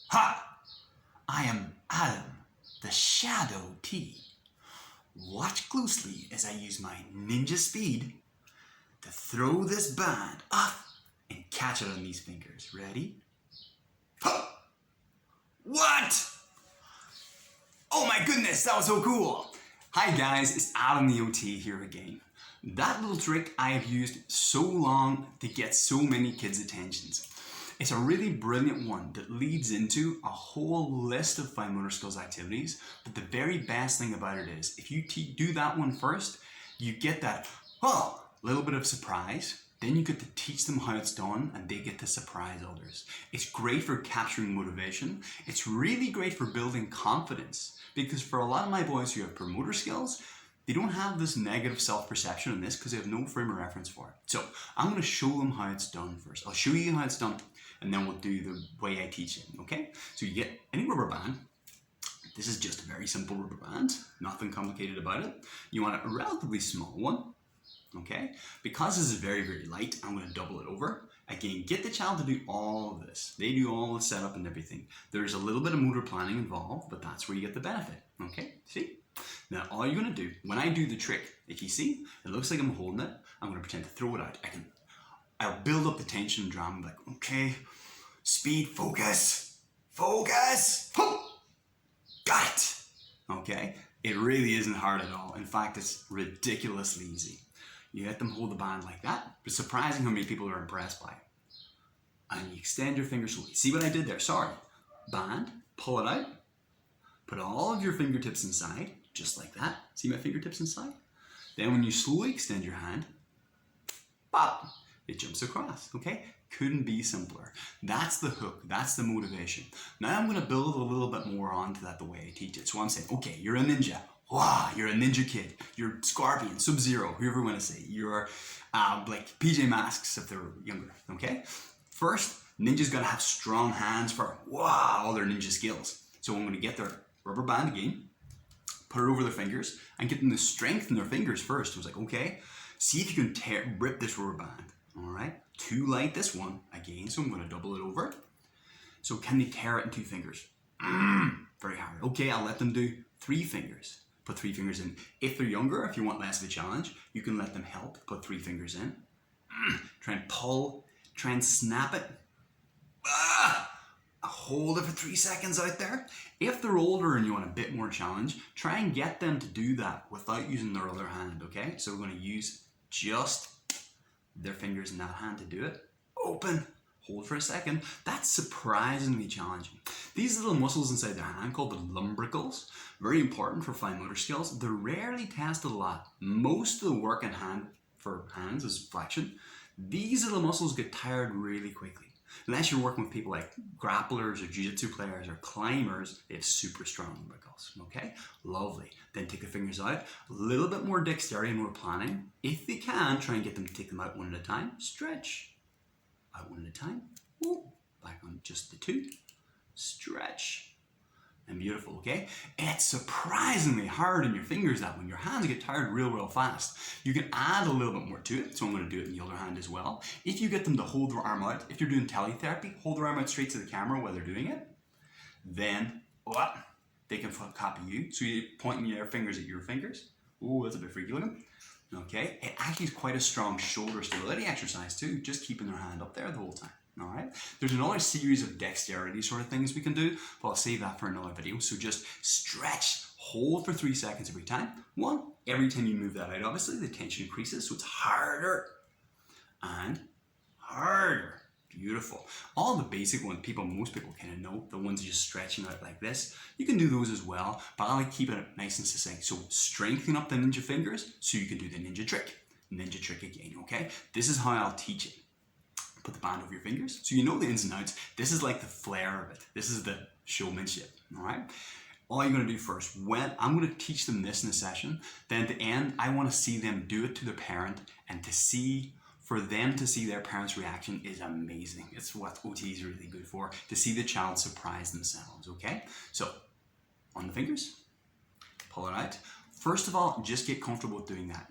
Ha! I am Adam, the Shadow T. Watch closely as I use my ninja speed to throw this band up and catch it on these fingers. Ready? Ha! What? Oh my goodness, that was so cool! Hi guys, it's Adam the OT here again. That little trick I have used so long to get so many kids' attentions. It's a really brilliant one that leads into a whole list of fine motor skills activities, but the very best thing about it is, if you do that one first, you get that, little bit of surprise, then you get to teach them how it's done and they get to surprise others. It's great for capturing motivation. It's really great for building confidence, because for a lot of my boys who have poor motor skills, they don't have this negative self-perception in this because they have no frame of reference for it. So I'm going to show them how it's done first. I'll show you how it's done and then we'll do the way I teach it, okay? So you get any rubber band. This is just a very simple rubber band, nothing complicated about it. You want a relatively small one, okay? Because this is very, very light, I'm going to double it over. Again, get the child to do all of this. They do all the setup and everything. There's a little bit of motor planning involved, but that's where you get the benefit, okay? See? Now, all you're going to do, when I do the trick, if you see, it looks like I'm holding it, I'm going to pretend to throw it out. I'll build up the tension and drama, like, okay, speed, focus, focus, got it, okay? It really isn't hard at all. In fact, it's ridiculously easy. You let them hold the band like that. It's surprising how many people are impressed by it. And you extend your fingers slowly. See what I did there? Sorry. Band, pull it out, put all of your fingertips inside, just like that. See my fingertips inside? Then when you slowly extend your hand, pop, it jumps across, okay? Couldn't be simpler. That's the hook, that's the motivation. Now I'm gonna build a little bit more onto that the way I teach it. So I'm saying, okay, you're a ninja. Wow, you're a ninja kid. You're Scorpion, Sub-Zero, whoever you wanna say. You're like PJ Masks if they're younger, okay? First, ninjas gotta have strong hands for, all their ninja skills. So I'm gonna get their rubber band again, put it over their fingers, and get them to strengthen their fingers first. I was like, okay, see if you can rip this rubber band. All right, too light this one again, so I'm going to double it over. So can they tear it in 2 fingers? Very hard. Okay, I'll let them do 3 fingers. Put 3 fingers in. If they're younger, if you want less of a challenge, you can let them help. Put 3 fingers in. Try and pull. Try and snap it. Hold it for 3 seconds out there. If they're older and you want a bit more challenge, try and get them to do that without using their other hand, okay? So we're going to use just their fingers in that hand to do it. Open, hold for a second. That's surprisingly challenging. These little muscles inside their hand called the lumbricals, very important for fine motor skills. They're rarely tested a lot. Most of the work in hand for hands is flexion. These little muscles get tired really quickly. Unless you're working with people like grapplers or jiu-jitsu players or climbers, they have super strong lumbricals, okay? Lovely. Then take the fingers out. A little bit more dexterity and more planning. If they can, try and get them to take them out one at a time. Stretch. Out one at a time. Ooh. Back on just the 2. Stretch. And beautiful, okay? It's surprisingly hard in your fingers that when your hands get tired real fast. You can add a little bit more to it, so I'm going to do it in the other hand as well. If you get them to hold their arm out, if you're doing teletherapy, hold their arm out straight to the camera while they're doing it, then they can copy you. So you're pointing your fingers at your fingers. Oh, that's a bit freaky looking. Okay, it actually is quite a strong shoulder stability exercise too, just keeping their hand up there the whole time. All right, there's another series of dexterity sort of things we can do, but I'll save that for another video. So just stretch, hold for 3 seconds every time. 1, every time you move that out, obviously the tension increases, so it's harder and harder. Beautiful. All the basic ones, most people kind of know, the ones just stretching out like this. You can do those as well, but I like keeping it nice and succinct. So strengthen up the ninja fingers so you can do the ninja trick. Ninja trick again, okay? This is how I'll teach it. Put the band over your fingers, so you know the ins and outs. This is like the flair of it. This is the showmanship, all right? All you're gonna do first, when I'm gonna teach them this in a session, then at the end, I wanna see them do it to their parent, and for them to see their parent's reaction is amazing. It's what OT is really good for, to see the child surprise themselves, okay? So, on the fingers, pull it out. First of all, just get comfortable with doing that.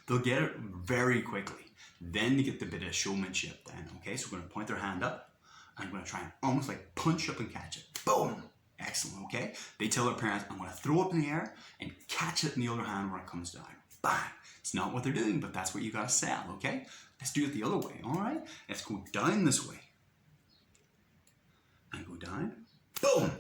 They'll get it very quickly. Then you get the bit of showmanship then, okay? So we're gonna point their hand up, and I'm gonna try and almost like punch up and catch it. boom. Excellent, okay? They tell their parents, I'm going to throw it in the air and catch it in the other hand when it comes down. Bang! It's not what they're doing, but that's what you got to sell, okay? Let's do it the other way, all right? Let's go down this way. And go down. Boom!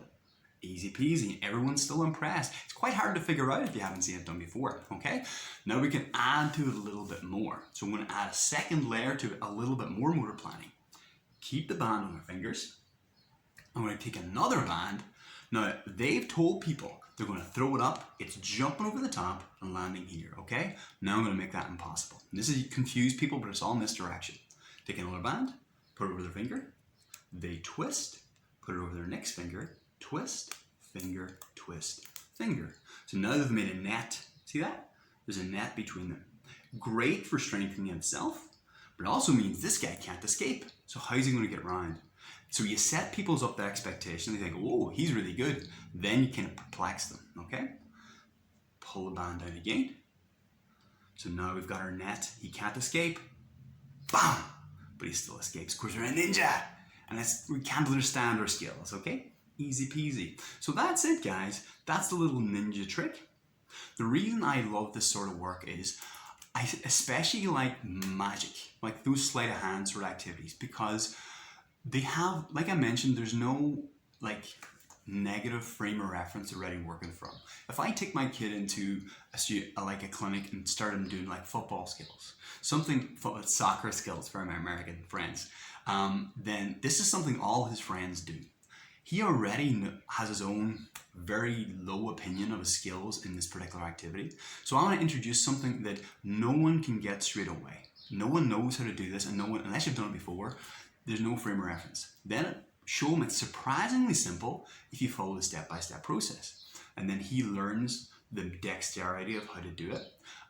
Easy peasy. Everyone's still impressed. It's quite hard to figure out if you haven't seen it done before, okay? Now we can add to it a little bit more. So I'm going to add a second layer to it, a little bit more motor planning. Keep the band on our fingers. I'm going to take another band. Now, they've told people they're going to throw it up, it's jumping over the top and landing here, okay? Now I'm going to make that impossible. And this is confuse people, but it's all misdirection. Take another band, put it over their finger, they twist, put it over their next finger, twist, finger, twist, finger. So now they've made a net. See that? There's a net between them. Great for strengthening itself, but it also means this guy can't escape. So how's he going to get around? So you set people's up the expectation. They think, oh, he's really good. Then you kind of perplex them, okay? Pull the band down again. So now we've got our net. He can't escape. Bam! But he still escapes. Of course, we're a ninja. And we can't understand our skills, okay? Easy peasy. So that's it, guys. That's the little ninja trick. The reason I love this sort of work is I especially like magic, like those sleight of hand sort of activities, because they have, like I mentioned, there's no like negative frame of reference already working from. If I take my kid into a clinic and start him doing like football skills, soccer skills for my American friends, then this is something all his friends do. He already has his own very low opinion of his skills in this particular activity. So I want to introduce something that no one can get straight away. No one knows how to do this, and no one, unless you've done it before, there's no frame of reference. Then show him it's surprisingly simple if you follow the step-by-step process. And then he learns the dexterity of how to do it.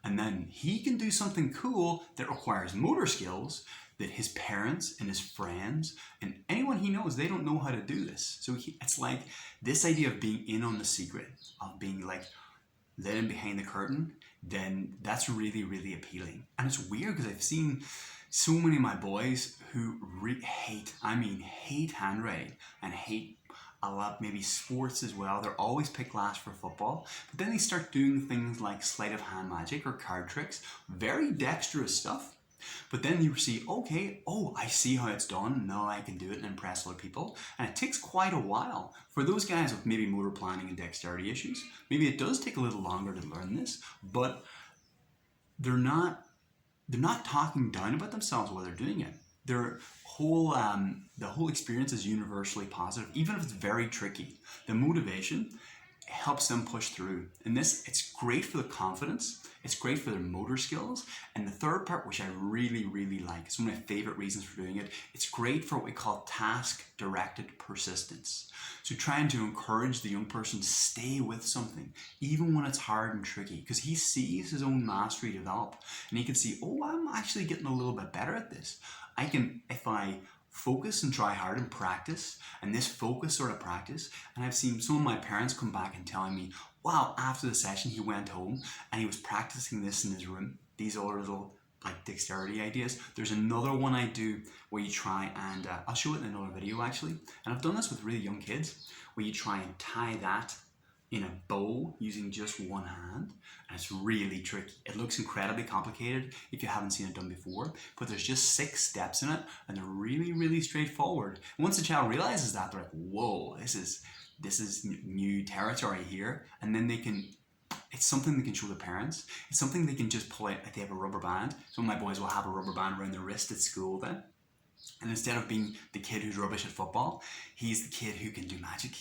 And then he can do something cool that requires motor skills that his parents and his friends and anyone he knows, they don't know how to do this. So it's like this idea of being in on the secret, of being like let in behind the curtain, then that's really, really appealing. And it's weird because I've seen so many of my boys who hate handwriting and hate a lot, maybe sports as well. They're always picked last for football, but then they start doing things like sleight of hand magic or card tricks, very dexterous stuff. But then you see, okay, oh, I see how it's done. Now I can do it and impress other people. And it takes quite a while. For those guys with maybe motor planning and dexterity issues, maybe it does take a little longer to learn this, but they're not talking down about themselves while they're doing it. The whole experience is universally positive, even if it's very tricky. The motivation helps them push through. And it's great for the confidence. It's great for their motor skills. And the third part, which I really, really like, it's one of my favorite reasons for doing it. It's great for what we call task-directed persistence. So trying to encourage the young person to stay with something, even when it's hard and tricky, because he sees his own mastery develop. And he can see, oh, I'm actually getting a little bit better at this. If I focus and try hard and practice, and this focus sort of practice, and I've seen some of my parents come back and telling me, wow, after the session he went home and he was practicing this in his room, these other little like dexterity ideas. There's another one I do where you try and, I'll show it in another video actually, and I've done this with really young kids, where you try and tie that in a bow using just one hand, and it's really tricky. It looks incredibly complicated if you haven't seen it done before, but there's just 6 steps in it, and they're really, really straightforward. And once the child realizes that, they're like, whoa, this is new territory here, and then it's something they can show the parents. It's something they can just pull out, like they have a rubber band. Some of my boys will have a rubber band around their wrist at school then, and instead of being the kid who's rubbish at football, he's the kid who can do magic.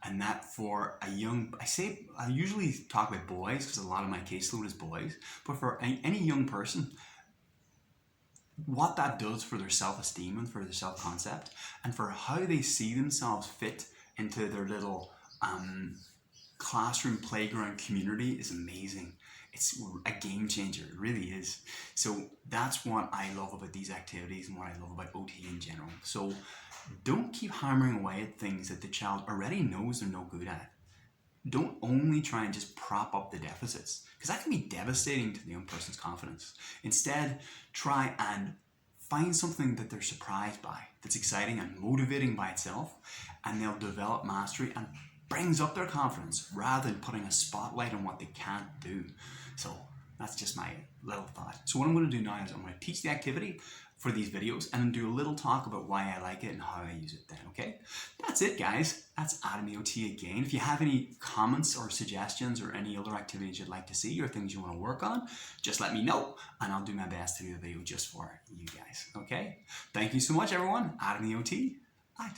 And that for a young, I usually talk about boys because a lot of my caseload is boys, but for any young person, what that does for their self-esteem and for their self-concept and for how they see themselves fit into their little classroom playground community is amazing. It's a game changer, it really is. So that's what I love about these activities and what I love about OT in general. So don't keep hammering away at things that the child already knows they're no good at. Don't only try and just prop up the deficits, because that can be devastating to the young person's confidence. Instead, try and find something that they're surprised by, that's exciting and motivating by itself, and they'll develop mastery and brings up their confidence rather than putting a spotlight on what they can't do. So that's just my little thought. So what I'm going to do now is I'm going to teach the activity for these videos and then do a little talk about why I like it and how I use it then, okay? That's it, guys. That's Adam EOT again. If you have any comments or suggestions or any other activities you'd like to see or things you want to work on, just let me know and I'll do my best to do the video just for you guys, okay? Thank you so much, everyone. Adam EOT, out.